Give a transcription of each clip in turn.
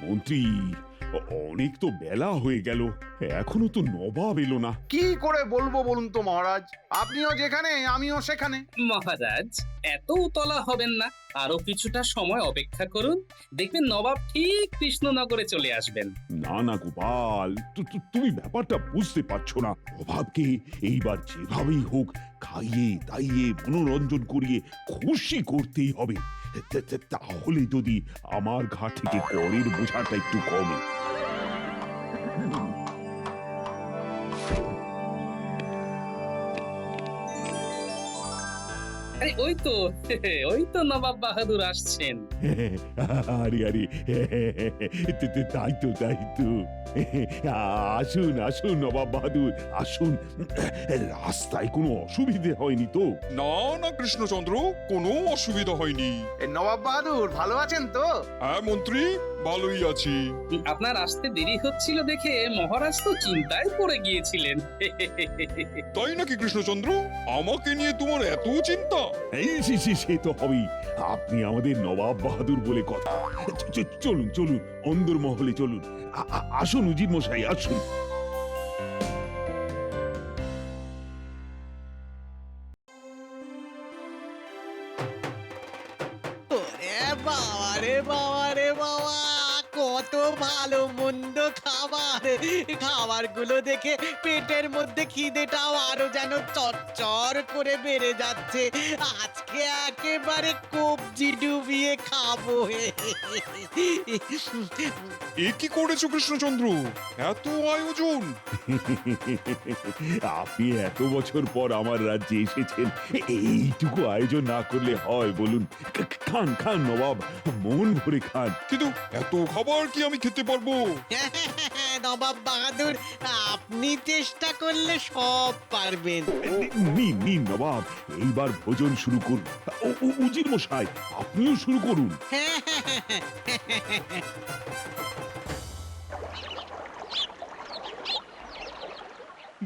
মন্ত্রী, অনেক তো বেলা হয়ে গেল, এখনো তো নবাব এলো না। কি করে বলবো বলুন তো মহারাজ, আপনিও যেখানে আমিও সেখানে। মহারাজ, এত উতলা হবেন না, আরো কিছুটা সময় অপেক্ষা করুন, দেখবেন নবাব ঠিক কৃষ্ণনগরে চলে আসবেন। না না গোপাল, তুমি ব্যাপারটা বুঝতে পারছো না। নবাবকে এইবার যেভাবেই হোক খাইয়ে দাইয়ে মনোরঞ্জন করিয়ে খুশি করতেই হবে। তাহলে যদি আমার ঘাট থেকে করের বোঝাটা একটু কমে। আরে ওই তো ওই তো নবাব বাহাদুর আসছেন। আরে আরে, তাই তো তাই তো। আসুন আসুন নবাব বাহাদুর, আসুন। রাস্তায় কোনো অসুবিধে হয়নি তো? না না কৃষ্ণচন্দ্র, কোনো অসুবিধা হয়নি। নবাব বাহাদুর ভালো আছেন তো? হ্যাঁ মন্ত্রী, ভালোই আছি। আপনার আসতে দেরি হচ্ছিল দেখে মহারাজ তো চিন্তায় পড়ে গিয়েছিলেন। তাই নাকি কৃষ্ণচন্দ্র, আমাকে নিয়ে তোমার এত চিন্তা? এই সে তো হবেই, আপনি আমাদের নবাব বাহাদুর বলে কথা। চলুন চলুন, অন্দরমহলে চলুন। আসুন উজির মশাই, আসুন। ওরে বাবা রে বাবা রে বাবা, কত ভালো মন্দ খাবার! খাবারগুলো দেখে পেটের মধ্যে খিদেটাও আরো যেন চচ্চর করে বেড়ে যাচ্ছে। আজকে একেবারে কবজি ডুবিয়ে খাবো। এ কি করেছো কৃষ্ণচন্দ্র, এত আয়োজন? আপনি এত বছর পর আমার রাজ্যে এসেছেন, এইটুকু আয়োজন না করলে হয় বলুন? খান খান নবাব, মন ভরে খান। কিন্তু এত খাবার কি আমি খেতে পারবো? নবাব বাহাদুর, আপনি চেষ্টা করলে সব পারবেন। নিন নিন নবাব, এইবার ভোজন শুরু করুন। উজির মশাই, আপনিও শুরু করুন।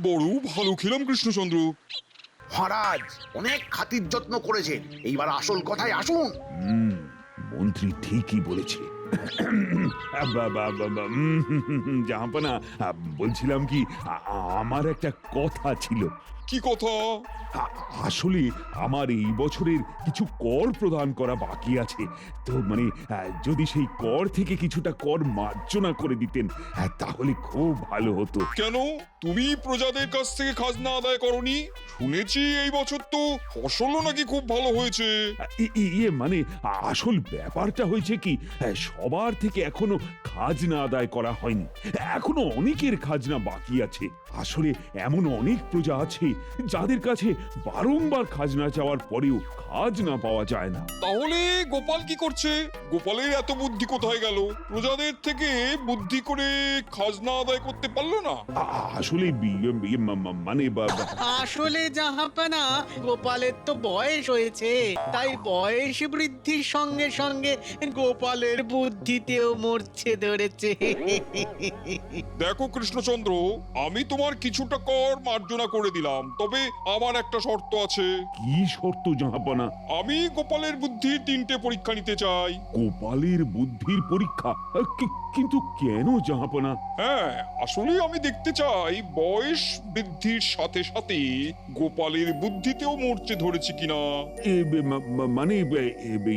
বড় ভালো খেলাম কৃষ্ণচন্দ্র। মহারাজ অনেক খাতির যত্ন করেছেন, এইবার আসল কথায় আসুন। মন্ত্রী ঠিকই বলেছে। জাহাপনা, বলছিলাম কি, আমার একটা কথা ছিল। কি কথা? আসলে আমার এই বছরের কিছু কর প্রদান করা বাকি আছে, তো মানে যদি সেই কর থেকে কিছুটা কর মার্জনা করে দিতেন তাহলে খুব ভালো হতো। কেন, তুমি প্রজাদের কাছ থেকে খাজনা আদায় করনি? শুনেছি এই বছর তো ফসলও নাকি খুব ভালো হয়েছে। ইয়ে মানে আসল ব্যাপারটা হয়েছে কি, সবার থেকে এখনো খাজনা আদায় করা হয়নি, এখনো অনেকের খাজনা বাকি আছে। আসলে এমন অনেক প্রজা আছে যাদের কাছে বারংবার খাজনা চাওয়ার পরেও খাজনা পাওয়া যায় না। তাহলে গোপাল কি করছে? গোপালের এত বুদ্ধি কোথায় গেল? প্রজাদের থেকে বুদ্ধি করে খাজনা আদায় করতে পারলো না? আসলে মানে আসলে জাহাপানা, গোপালের তো বয়স হয়েছে, তাই বয়স বৃদ্ধির সঙ্গে সঙ্গে গোপালের বুদ্ধিতেও মরছে ধরেছে। দেখো কৃষ্ণচন্দ্র, আমি তোমার কিছুটা কর মার্জনা করে দিলাম, তবে আমার একটা শর্ত আছে। কি শর্ত জাহাপনা? আমি গোপালের বুদ্ধির 3টে পরীক্ষা নিতে চাই। গোপালের বুদ্ধির পরীক্ষা? কিন্তু কেন জাহাপনা? হ্যাঁ, আসলে আমি দেখতে চাই বয়স বৃদ্ধির সাথে সাথে গোপালের বুদ্ধিতেও মরচে ধরেছে কিনা। মানে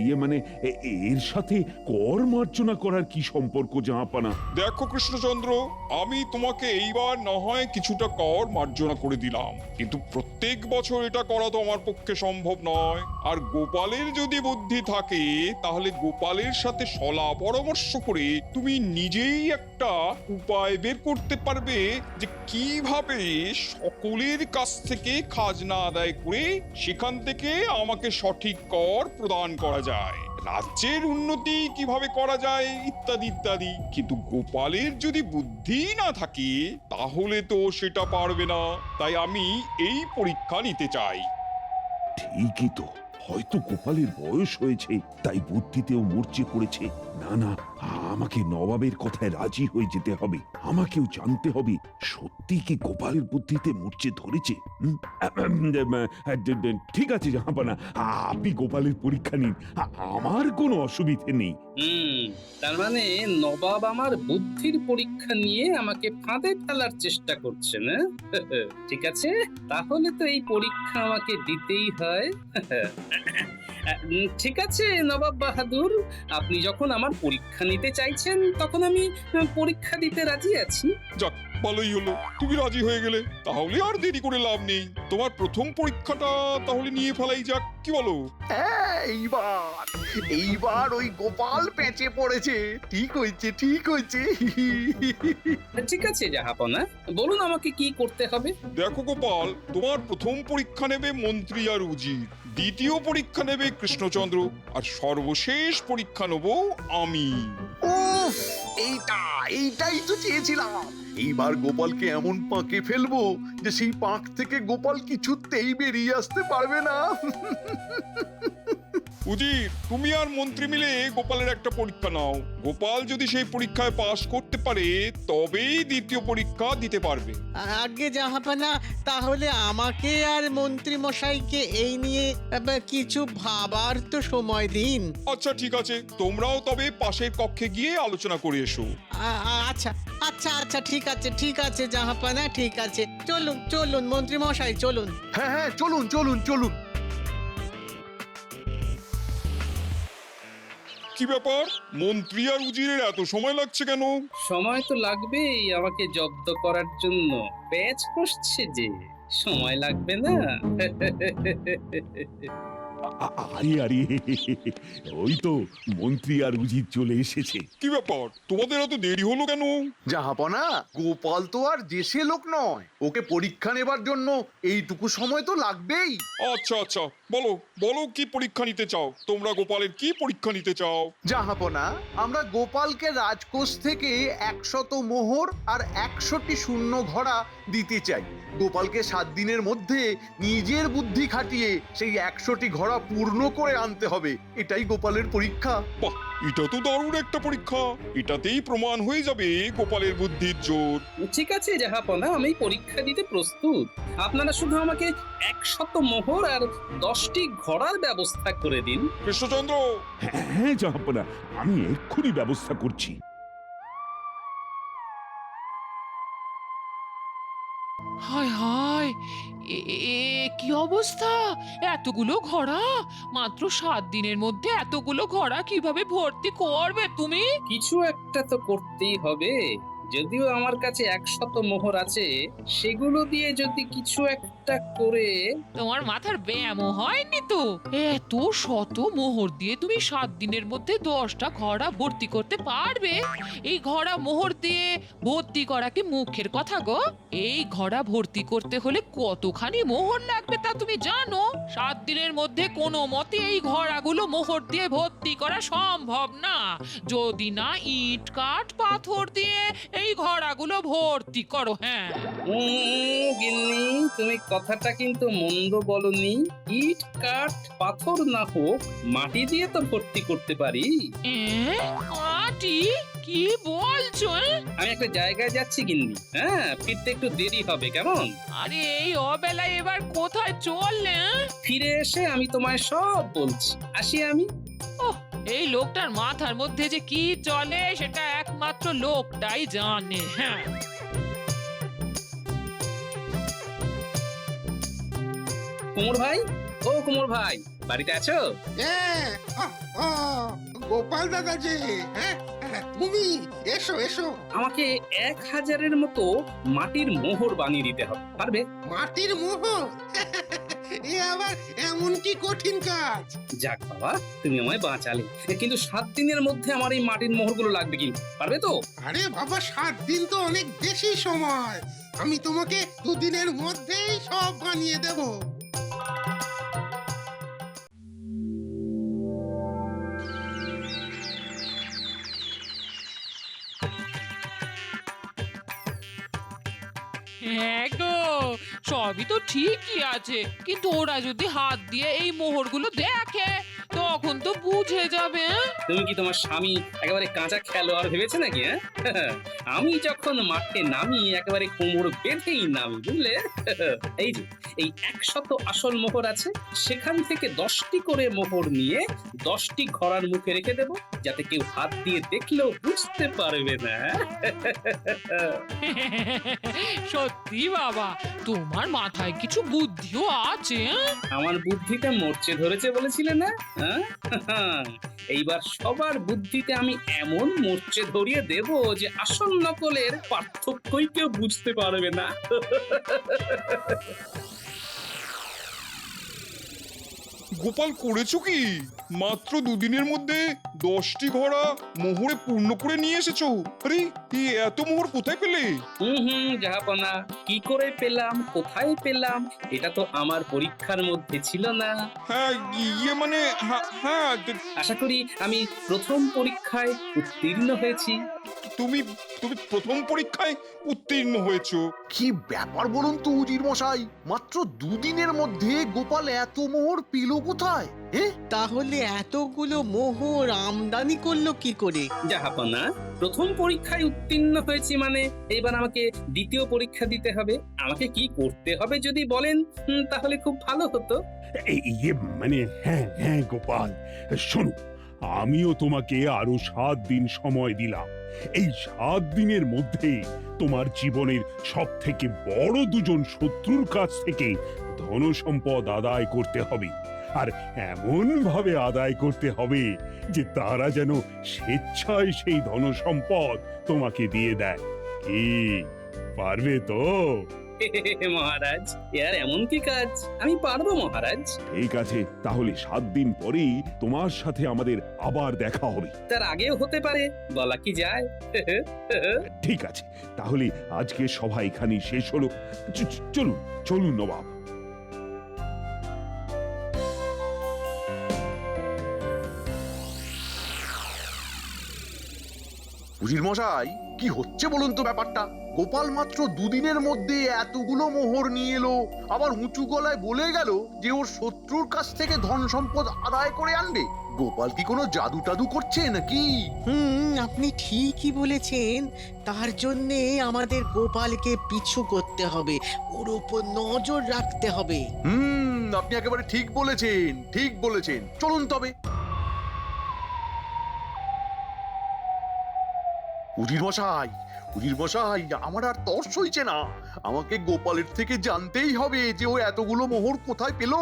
ইয়ে মানে এর সাথে কর মার্জনা করার কি সম্পর্ক জাহাপনা? দেখো কৃষ্ণচন্দ্র, আমি তোমাকে এইবার না হয় কিছুটা কর মার্জনা করে দিলাম, কিন্তু প্রত্যেক বছর এটা করা তো আমার পক্ষে সম্ভব নয়। আর গোপালের যদি বুদ্ধি থাকে, তাহলে গোপালের সাথে সলা পরামর্শ করে তুমি নিজেই একটা উপায় বের করতে পারবে যে কিভাবে সকলের কাছ থেকে খাজনা আদায় করে সেখান থেকে আমাকে সঠিক কর প্রদান করা যায়, রাজ্যের উন্নতি কিভাবে করা যায়, ইত্যাদি ইত্যাদি। কিন্তু গোপালের যদি বুদ্ধি না থাকে তাহলে তো সেটা পারবে না। তাই আমি এই পরীক্ষা নিতে চাই। ঠিকই তো, হয়তো গোপালের বয়স হয়েছে তাই বুদ্ধিতেও মরচে পড়েছে। না না, আমাকে নবাবের কথায় রাজি হয়ে যেতে হবে। আমাকেও জানতে হবে সত্যি কি গোপালের বুদ্ধিতে মূর্ছে ধরেছে। ঠিক আছে জাহাপানা, আপনি গোপালের পরীক্ষা নিন, আমার কোনো অসুবিধে নেই। তার মানে নবাব আমার বুদ্ধির পরীক্ষা নিয়ে আমাকে ফাঁদে ফেলার চেষ্টা করছেন, হ্যাঁ? ঠিক আছে, তাহলে তো এই পরীক্ষা আমাকে দিতেই হয়। ঠিক আছে নবাব বাহাদুর, আপনি যখন আমার পরীক্ষা নিতে চাইছেন তখন আমি পরীক্ষা দিতে রাজি আছি। যাক, ভালোই হলো তুমি রাজি হয়ে গেলে। তাহলে আর দেরি করে লাভ নেই, তোমার প্রথম পরীক্ষাটা তাহলে নিয়ে ফেলাই যাক, কি বলো? হ্যাঁ, এইবার ওই গোপাল পেঁচে পড়েছে। ঠিক হয়েছে, ঠিক হয়েছে। ঠিক আছে জাহাপনা, বলুন আমাকে কি করতে হবে। দেখো গোপাল, তোমার প্রথম পরীক্ষা নেবে মন্ত্রী আর উজির, দ্বিতীয় পরীক্ষা নেবে কৃষ্ণচন্দ্র, আর সর্বশেষ পরীক্ষা নেব আমি। উফ, এইটাই তো চেয়েছিলাম। এইবার গোপালকে এমন পাঁকে ফেলবো যে সেই পাঁক থেকে গোপাল কিছুতেই বেরিয়ে আসতে পারবে না। উজির, তুমি আর মন্ত্রী মিলে গোপালের একটা পরীক্ষা নাও। গোপাল যদি সেই পরীক্ষায় পাশ করতে পারে তবেই দ্বিতীয় পরীক্ষা দিতে পারবে। আগে জাহাপানা, তাহলে আমাকে আর মন্ত্রী মশাইকে এই নিয়ে কিছু ভাবার তো সময় দিন। আচ্ছা ঠিক আছে, তোমরাও তবে পাশের কক্ষে গিয়ে আলোচনা করে এসো। আচ্ছা আচ্ছা আচ্ছা, ঠিক আছে জাহাপানা, ঠিক আছে। চলুন চলুন মন্ত্রী মশাই, চলুন। হ্যাঁ হ্যাঁ, চলুন চলুন চলুন। কি ব্যাপার, মন্ত্রী আর উজিরের এত সময় লাগছে কেন? সময় তো লাগবেই আমাকে জব্দ করার জন্য, প্যাচ কষছে যে, সময় লাগবে না? আরে আরে, ওই তো মন্ত্রী আর উজির চলে এসেছে। কি ব্যাপার, তোমাদের এত দেরি হলো কেন? জাহাপনা, গোপাল তো আর দেশে লোক নয়, ওকে পরীক্ষা নেবার জন্য এইটুকু সময় তো লাগবেই। আচ্ছা আচ্ছা, বলো বলো, কি পরীক্ষা নিতে চাও তোমরা? গোপালের কি পরীক্ষা নিতে চাও? জাহাপনা, আমরা গোপালকে রাজকোষ থেকে 100 মোহর আর 100টি শূন্য ঘোড়া দিতে চাই। গোপালকে 7 দিনের মধ্যে নিজের বুদ্ধি খাটিয়ে সেই 100টি ঘোড়া পূর্ণ করে আনতে হবে। এটাই গোপালের পরীক্ষা। বাহ, এটা তো দারুণ একটা পরীক্ষা। এটাতেই প্রমাণ হয়ে যাবে গোপালের বুদ্ধির জোর। ঠিক আছে জাহাপনা, আমি পরীক্ষা দিতে প্রস্তুত। আপনারা শুধু আমাকে 100 মোহর আর 10টি ঘোড়ার ব্যবস্থা করে দিন। কৃষ্ণচন্দ্র, হ্যাঁ জাহাপানা, আমি এক্ষুনি ব্যবস্থা করছি। হায় হায়, কি অবস্থা! এতগুলো ঘোড়া! মাত্র 7 দিনের মধ্যে এতগুলো ঘোড়া কিভাবে ভর্তি করবে তুমি? কিছু একটা তো করতেই হবে। যদিও আমার কাছে 100 মোহর আছে, সেগুলো দিয়ে যদি কিছু একটা করে। তোমার মাথার ব্যায়ামও হয়নি তো? এত শত মোহর দিয়ে তুমি 7 দিনের মধ্যে 10টা ঘোড়া ভর্তি করতে পারবে? এই ঘোড়া মোহর দিয়ে ভর্তি করা কি মুখের কথা গো? এই ঘোড়া ভর্তি করতে হলে কতখানি মোহর লাগবে তা তুমি জানো? 7 দিনের মধ্যে কোনো মতে এই ঘোড়াগুলো মোহর দিয়ে ভর্তি করা সম্ভব না, যদি না ইট কাঠ পাথর দিয়ে এই ঘোড়াগুলো ভর্তি করো। হ্যাঁ গিন্নি, তুমি কথাটা কিন্তু মন্দ বলনি। ইট কাঠ পাথর না হোক, মাটি দিয়ে তো ভর্তি করতে পারি। মাটি? কি বলছো? আমি একটা জায়গায় যাচ্ছি গিন্নি, হ্যাঁ, ফিরতে একটু দেরি হবে, কেমন? আরে এই অবেলায় এবার কোথায় চললে? ফিরে এসে আমি তোমায় সব বলছি। আসি আমি। ওহ, এই লোকটার মাথার মধ্যে যে কি চলে সেটা একমাত্র লোকটাই জানে। হ্যাঁ, কুমোর ভাই, ও কুমোর ভাই, বাড়িতে আছো? গোপাল দাদা যে, হ্যাঁ তুমি এসো এসো। আমাকে 1000-এর মতো মাটির মোহর বানিয়ে দিতে হবে, পারবে? মাটির মোহর? এ আবার এমন কি কঠিন কাজ? যাক বাবা, তুমি আমায় বাঁচালে। কিন্তু 7 দিনের মধ্যে আমার এই মাটির মোহরগুলো লাগবে, কি পারবে তো? আরে বাবা, 7 দিন তো অনেক বেশি সময়। আমি তোমাকে 2 দিনের মধ্যেই সব বানিয়ে দেব। হ্যাঁ গো, সবই তো ঠিকই আছে, কিন্তু ওরা যদি হাত দিয়ে এই মোহরগুলো দেখে তখন তো বুঝে যাবে। হ্যাঁ? তুমি কি তোমার স্বামী একেবারে কাঁচা খেলোয়াড় ভেবেছে নাকি? আমি যখন মাঠে নামি একেবারে কোমর বেঁধেই নামি, বুঝলে? এই যে এই 100 আসল মোহর আছে, সেখান থেকে 10টি করে মোহর নিয়ে 10টি ঘোড়ার মুখে রেখে দেব, যাতে কেউ হাত দিয়ে দেখলেও বুঝতে পারবে না। সত্যি বাবা, তোমার মাথায় কিছু বুদ্ধিও আছে। হ্যাঁ? আমার বুদ্ধিতে মরচে ধরেছে বলেছিলে না? এইবার সবার বুদ্ধিতে আমি এমন মরচে ধরিয়ে দেব যে আসল নকলের পার্থক্যই কেউ বুঝতে পারবে না। গোপাল, করেছো কি? মাত্র দুদিনের মধ্যে 10টি ঘোড়া মোহরে পূর্ণ করে নিয়ে এসেছো। আরে এই এত মোহর কোথায় পেলে? জাহাপনা, কি করে পেলাম, কোথায় পেলাম, এটা তো আমার পরীক্ষার মধ্যে ছিল না। হ্যাঁ, ইয়ে মানে হ্যাঁ, আশা করি আমি প্রথম পরীক্ষায় উত্তীর্ণ হয়েছি। তুমি তুমি প্রথম পরীক্ষায় উত্তীর্ণ হয়েছো। কি ব্যাপার বলুন তো উজির মশাই, মাত্র দুদিনের মধ্যে গোপাল এত মোহর পেল কোথায়? তাহলে এতগুলো মোহর আমদানি করলো কি করে? জাহাপনা, প্রথম পরীক্ষায় উত্তীর্ণ হয়েছি মানে এবার আমাকে দ্বিতীয় পরীক্ষা দিতে হবে। আমাকে কি করতে হবে যদি বলেন, তাহলে খুব ভালো হতো। ইয়ে মানে হ্যাঁ হ্যাঁ গোপাল, শোনো, আমিও তোমাকে আরো 7 দিন সময় দিলাম। এই 7 দিনের মধ্যে তোমার জীবনের সব থেকে বড় দুজন শত্রুর কাছ থেকে ধনসম্পদ আদায় করতে হবে, আর এমন ভাবে আদায় করতে হবে যে তারা যেন স্বেচ্ছায় সেই ধনসম্পদ তোমাকে দিয়ে দেয়। কি পারবে তো? মহারাজ, এর এমন কি কাজ? আমি পারবো মহারাজ। ঠিক আছে, তাহলে 7 দিন পরেই তোমার সাথে আমাদের আবার দেখা হবে। তার আগেও হতে পারে, বলা কি যায়। ঠিক আছে, তাহলে আজকে সভা এখানেই শেষ হলো। চলুন চলুন নবাব। উজির মশাই, কি হচ্ছে বলুন তো ব্যাপারটা? গোপাল মাত্র দুদিনের মধ্যে এতগুলো মোহর নিয়ে এলো, আবার উঁচু গলায় বলে গেল যে ওর শত্রুর কাছ থেকে ধন সম্পদ আদায় করে আনবে। গোপাল কি কোনো জাদু টাদু করছে নাকি? আপনি ঠিকই বলেছেন। তার জন্যে আমাদের গোপালকে পিছু করতে হবে, ওর উপর নজর রাখতে হবে। আপনি একেবারে ঠিক বলেছেন, ঠিক বলেছেন। চলুন তবে। উজির মশাই, উজির মশাই, আমার আর তর্স হইছে না। আমাকে গোপালের থেকে জানতেই হবে যে ও এতগুলো মোহর কোথায় পেল।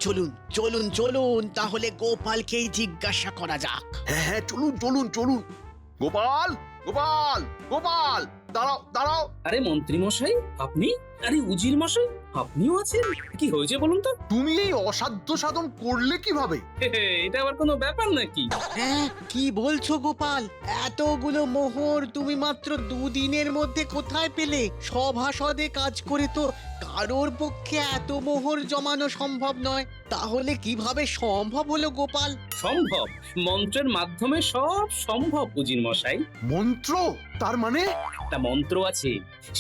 চলুন চলুন চলুন, তাহলে গোপালকেই জিজ্ঞাসা করা যাক। হ্যাঁ, চলুন চলুন চলুন। গোপাল, গোপাল, গোপাল, দাঁড়াও দাঁড়াও। আরে মন্ত্রী মশাই, আপনি? আরে উজির মশাই, আপনিও আছেন? কি হয়েছে বলুন তো? তুমি এই অসাধ্য সাধন করলে কিভাবে? এটা আবার কোনো ব্যাপার নাকি? হ্যাঁ, কি বলছো গোপাল? এতগুলো মোহর তুমি মাত্র দুদিনের মধ্যে কোথায় পেলে? সভাসদে কাজ করে তো কারোর পক্ষে এত মোহর জমানো সম্ভব নয়। তাহলে কিভাবে সম্ভব হলো গোপাল? সম্ভব, মন্ত্রের মাধ্যমে সব সম্ভব উজির মশাই। মন্ত্র? তার মানে? একটা মন্ত্র আছে,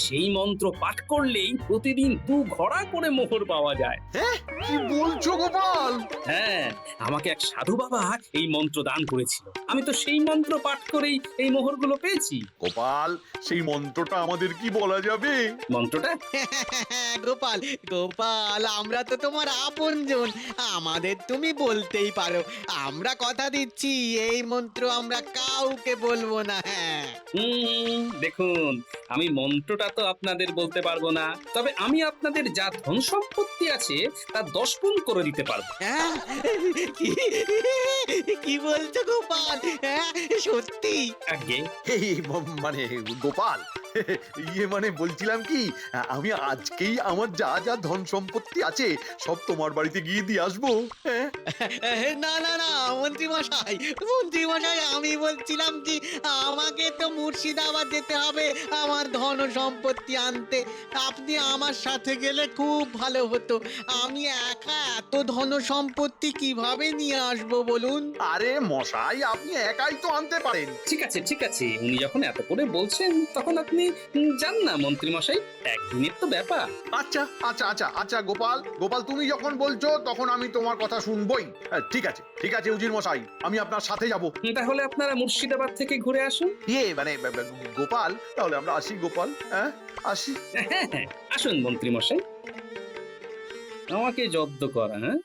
সেই মন্ত্র পাঠ করলেই প্রতিদিন 2 ঘোড়া করে মোহর পাওয়া যায়। কি বলছো গোপাল? হ্যাঁ, আমাকে এক সাধু বাবা এই মন্ত্র দান করেছিল। আমি তো সেই মন্ত্র পাঠ করেই এই মোহরগুলো পেয়েছি। গোপাল, সেই মন্ত্রটা আমাদের কি বলা যাবে? মন্ত্রটা? গোপাল গোপাল, আমরা তো তোমার আপনজন, আমাদের তুমি বলতেই পারো। আমরা কথা দিচ্ছি, এই মন্ত্র আমরা কাউকে বলবো না। হ্যাঁ, দেখুন, আমি মন্ত্রটা তো আপনাদের বলতে পারবো না, তবে আমি আপনাদের যা ধন সম্পত্তি আছে তা 10 গুণ করে দিতে পারবো। হ্যাঁ? কি বলছো গোপাল? হ্যাঁ, সত্যি? আগে মানে গোপাল, মানে বলছিলাম কি, আমি আজকেই আমার যা যা ধন সম্পত্তি আছে সব তোমার বাড়িতে গিয়ে দিয়ে আসবো। না না না মন্ত্রী মশাই, মন্ত্রী মশাই, আমি বলছিলাম কি, আমাকে তো মুর্শিদাবাদ যেতে হবে আমার ধন সম্পত্তি আনতে। আপনি যদি আমার সাথে গেলে খুব ভালো হতো। আমি একা এত ধন সম্পত্তি কিভাবে নিয়ে আসবো বলুন? আরে মশাই, আপনি একাই তো আনতে পারেন। ঠিক আছে ঠিক আছে, উনি যখন এত করে বলছেন তখন আপনি যান না মন্ত্রী মশাই, একদিনের তো ব্যাপার। আচ্ছা আচ্ছা আচ্ছা আচ্ছা গোপাল, গোপাল তুমি যখন বলছো তখন আমি তোমার কথা শুনবই। ঠিক আছে ঠিক আছে উজির মশাই, আমি আপনার সাথে যাব। তাহলে আপনারা মুর্শিদাবাদ থেকে ঘুরে আসুন। মানে গোপাল, তাহলে আমরা আসি গোপাল, হ্যাঁ আসি। হ্যাঁ হ্যাঁ, আসুন মন্ত্রী মশাই, আমাকে জব্দ করা। হ্যাঁ,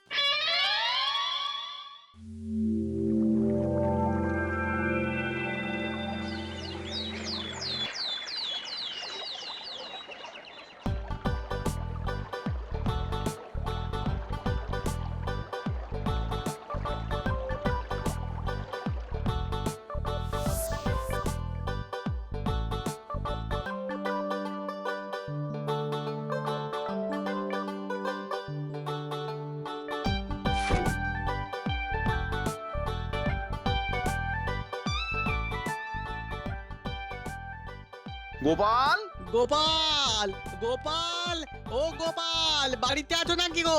গোপাল, গোপাল, গোপাল, ও গোপাল, বাড়িতে আছো নাকি গো?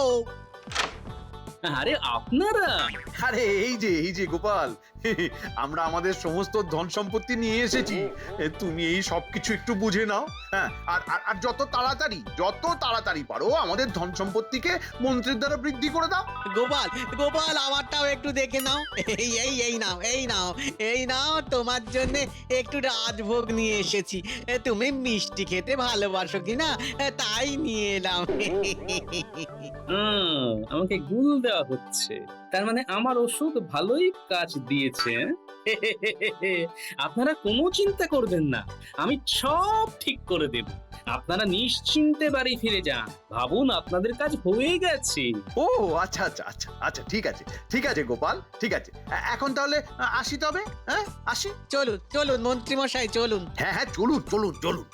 আরে আপনারা, আরে এই যে গোপাল, আমরা আমাদের সমস্ত ধন সম্পত্তি নিয়ে এসেছি। তুমি এই সবকিছু একটু বুঝে নাও, হ্যাঁ। আর যত তাড়াতাড়ি পারো আমাদের ধন সম্পত্তিকে মন্ত্রীর দ্বারা বৃদ্ধি করে দাও। গোপাল, গোপাল, আমারটাও একটু দেখে নাও। এই নাও, এই নাও, তোমার জন্য একটু রাজভোগ নিয়ে এসেছি। তুমি মিষ্টি খেতে ভালোবাসো কিনা তাই নিয়ে এলাম। আমাকে গুল দেওয়া হচ্ছে, তার মানে আমার ওষুধ ভালোই কাজ দিয়েছে। আপনারা কোনো চিন্তা করবেন না, আমি সব ঠিক করে দেব। আপনারা নিশ্চিন্তে বাড়ি ফিরে যান, ভাবুন আপনাদের কাজ হয়ে গেছে। ও আচ্ছা আচ্ছা আচ্ছা আচ্ছা, ঠিক আছে গোপাল, ঠিক আছে। এখন তাহলে আসি তবে, হ্যাঁ আসি। চলুন চলুন মন্ত্রী মশাই, চলুন। হ্যাঁ চলুন চলুন চলুন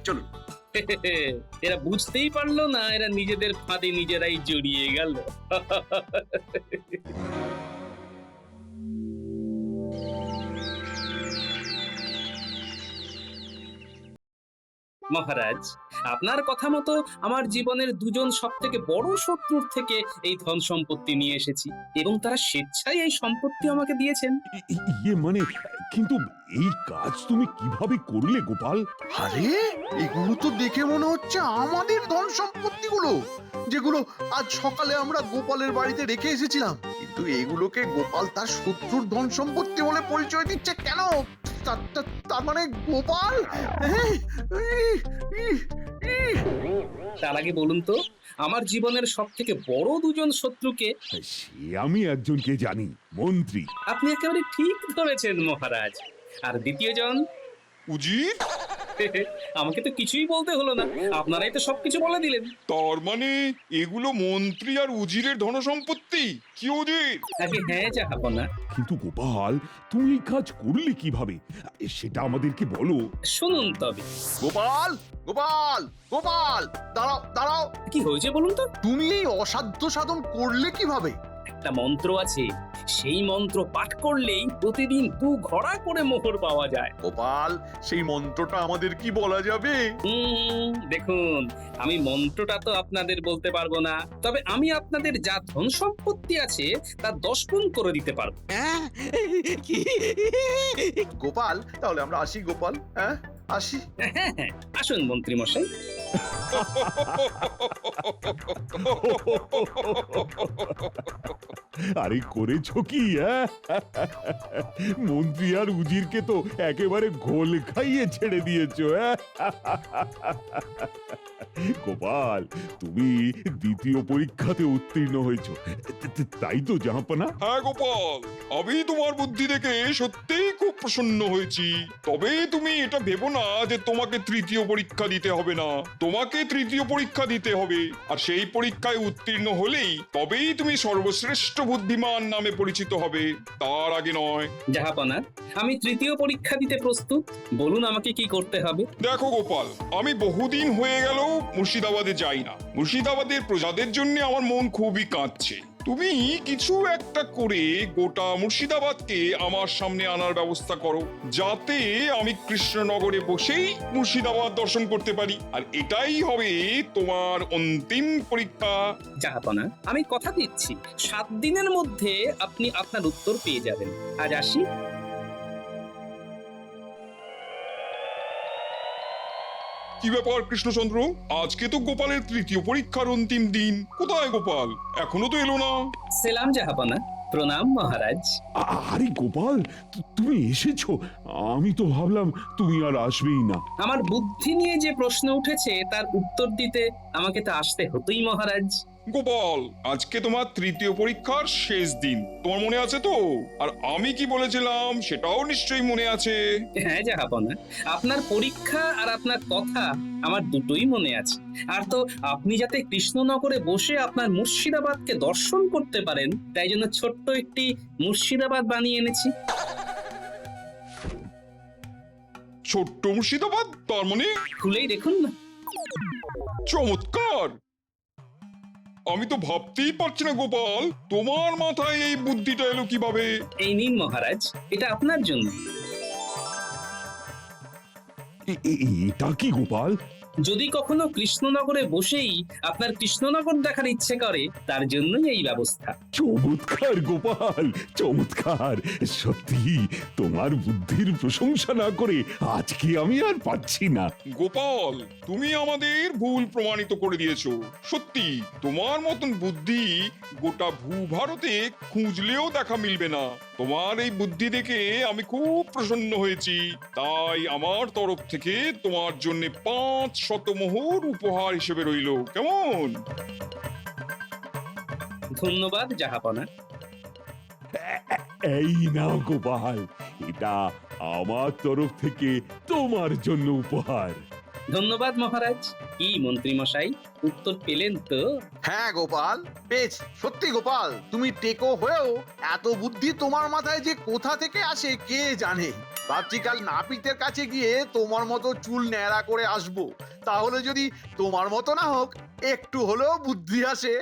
চলুন। এরা বুঝতেই পারলো না, এরা নিজেদের ফাঁদে নিজেরাই জড়িয়ে গেল। মহারাজ, আপনার কথা মতো আমার জীবনের দুজন সব থেকে বড় শত্রুর থেকে এই ধন সম্পত্তি নিয়ে এসেছি, এবং তারা স্বেচ্ছায় এই সম্পত্তি আমাকে দিয়েছেন। মানে কিন্তু এই কাজ তুমি কিভাবে করলে গোপাল? আরে এগুলো তো দেখে মনে হচ্ছে আমাদের ধন সম্পত্তিগুলো, যেগুলো আজ সকালে আমরা গোপালের বাড়িতে রেখে এসেছিলাম। কিন্তু এগুলোকে গোপাল তার শত্রুর ধন সম্পত্তি বলে পরিচয় দিচ্ছে কেন? তার মানে গোপাল, তার আগে বলুন তো, আমার জীবনের সব থেকে বড় দুজন শত্রুকে? সে আমি একজনকে জানি, মন্ত্রী। আপনি একেবারে ঠিক ধরেছেন মহারাজ। আর দ্বিতীয় জন? উজির? আমাকে তো কিছুই বলতে হলো না, আপনারাই তো সবকিছু বলে দিলেন। তার মানে এগুলো মন্ত্রী আর উজিরের ধনসম্পত্তি? কি উজির? আগে হ্যাঁ, জাহাপনা। কিন্তু গোপাল, তুমি এই কাজ করলে কিভাবে সেটা আমাদেরকে বলো। শুনুন তবে। গোপাল গোপাল গোপাল, দাঁড়াও দাঁড়াও। কি হয়েছে বলুন তো? তুমি এই অসাধ্য সাধন করলে কিভাবে? একটা মন্ত্র আছে, সেই মন্ত্র পাঠ করলেই প্রতিদিন 2 ঘড়া করে মোহর পাওয়া যায়। গোপাল, সেই মন্ত্রটা আমাদের কি বলা যাবে? দেখুন, আমি মন্ত্রটা তো আপনাদের বলতে পারবো না, তবে আমি আপনাদের যা ধন সম্পত্তি আছে তা 10 গুণ করে দিতে পারবো। হ্যাঁ, কি? গোপাল, তাহলে আমরা আসি গোপাল, হ্যাঁ আসি। হ্যাঁ হ্যাঁ, আসুন মন্ত্রী মশাই। আরে করেছো কি? মন্ত্রী আর উজিরকে তো একেবারে ঘোল খাইয়ে ছেড়ে দিয়েছো। গোপাল, তুমি দ্বিতীয় পরীক্ষাতে উত্তীর্ণ হয়েছো, তাই তো জাহাপনা? হ্যাঁ গোপাল, আমি তোমার বুদ্ধি দেখে সত্যিই খুব প্রসন্ন হয়েছি। তবে তুমি এটা ভেবো না যে তোমাকে তৃতীয় পরীক্ষা দিতে হবে না। তোমাকে তৃতীয় পরীক্ষা দিতে হবে, আর সেই পরীক্ষায় উত্তীর্ণ হলেই তবেই তুমি সর্বশ্রেষ্ঠ বুদ্ধিমান নামে পরিচিত হবে, তার আগে নয়। জাহাপনা, আমি তৃতীয় পরীক্ষা দিতে প্রস্তুত, বলুন আমাকে কি করতে হবে। দেখো গোপাল, আমি বহুদিন হয়ে গেল মুর্শিদাবাদে যাই না। মুর্শিদাবাদের প্রজাদের জন্য আমার মন খুবই কাঁদছে। তুমি কিছু একটা করে গোটা মুর্শিদাবাদকে আমার সামনে আনার ব্যবস্থা করো, যাতে আমি কৃষ্ণনগরে বসেই মুর্শিদাবাদ দর্শন করতে পারি। আর এটাই হবে তোমার অন্তিম পরীক্ষা। জাহাপনা, আমি কথা দিচ্ছি 7 দিনের মধ্যে আপনি আপনার উত্তর পেয়ে যাবেন। আজ আসি। কি ব্যাপার কৃষ্ণচন্দ্র, আজকে তো গোপালের তৃতীয় পরীক্ষার অন্তিম দিন। কোথায় গোপাল? এখনো তো এলো না। সেলাম জাহাপনা, প্রণাম মহারাজ। আরে গোপাল, তুমি এসেছো? আমি তো ভাবলাম তুমি আর আসবেই না। আমার বুদ্ধি নিয়ে যে প্রশ্ন উঠেছে তার উত্তর দিতে আমাকে তো আসতে হতোই মহারাজ। গোপাল, আজকে তোমার তৃতীয় পরীক্ষার শেষ দিন, তোমার মনে আছে তো? আর আমি কি বলেছিলাম সেটাও নিশ্চয়ই মনে আছে। হ্যাঁ জাহাপনা, আপনার পরীক্ষা আর আপনার কথা আমার দুটোই মনে আছে। আর তো আপনি যাতে কৃষ্ণনগরে বসে আপনার মুর্শিদাবাদকে দর্শন করতে পারেন, তাই জন্য ছোট্ট একটি মুর্শিদাবাদ বানিয়ে এনেছি। ছোট্ট মুর্শিদাবাদ? তার মানে খুলেই দেখুন না। চমৎকার! আমি তো ভাবতেই পারছি না গোপাল, তোমার মাথায় এই বুদ্ধিটা এলো কিভাবে? এই নিন মহারাজ, এটা আপনার জন্য। এটা কি গোপাল? যদি কখনো কৃষ্ণনগরে বসেই আপনার কৃষ্ণনগর দেখার ইচ্ছে করে, তার জন্যই এই ব্যবস্থা। চমৎকার গোপাল, চমৎকার। সত্যি তোমার বুদ্ধির প্রশংসা না করে আজকে আমি আর পাচ্ছি না। গোপাল, তুমি আমাদের ভুল প্রমাণিত করে দিয়েছো। সত্যি তোমার মতন বুদ্ধি গোটা ভূভারতে খুঁজলেও দেখা মিলবে না। তোমার এই বুদ্ধি দেখে আমি খুব প্রসন্ন হয়েছি। তাই আমার তরফ থেকে তোমার জন্য 500 মোহর উপহার হিসেবে রইল। কেমন? ধন্যবাদ জাহাপনা। এই নাও গোপাল, এটা আমার তরফ থেকে তোমার জন্য উপহার। ধন্যবাদ মহারাজ। কি মন্ত্রী মশাই, উত্তর পেলেন তো? হ্যাঁ গোপাল, পেয়েছি। সত্যি গোপাল, তুমি টেকো হয়েও এত বুদ্ধি তোমার মাথায় যে কোথা থেকে আসে কে জানে। ভাবছি কাল নাপিতের কাছে গিয়ে তোমার মতো চুল ন্যাড়া করে আসবো, তাহলে যদি তোমার মতো না হোক একটু হলেও বুদ্ধি আসে।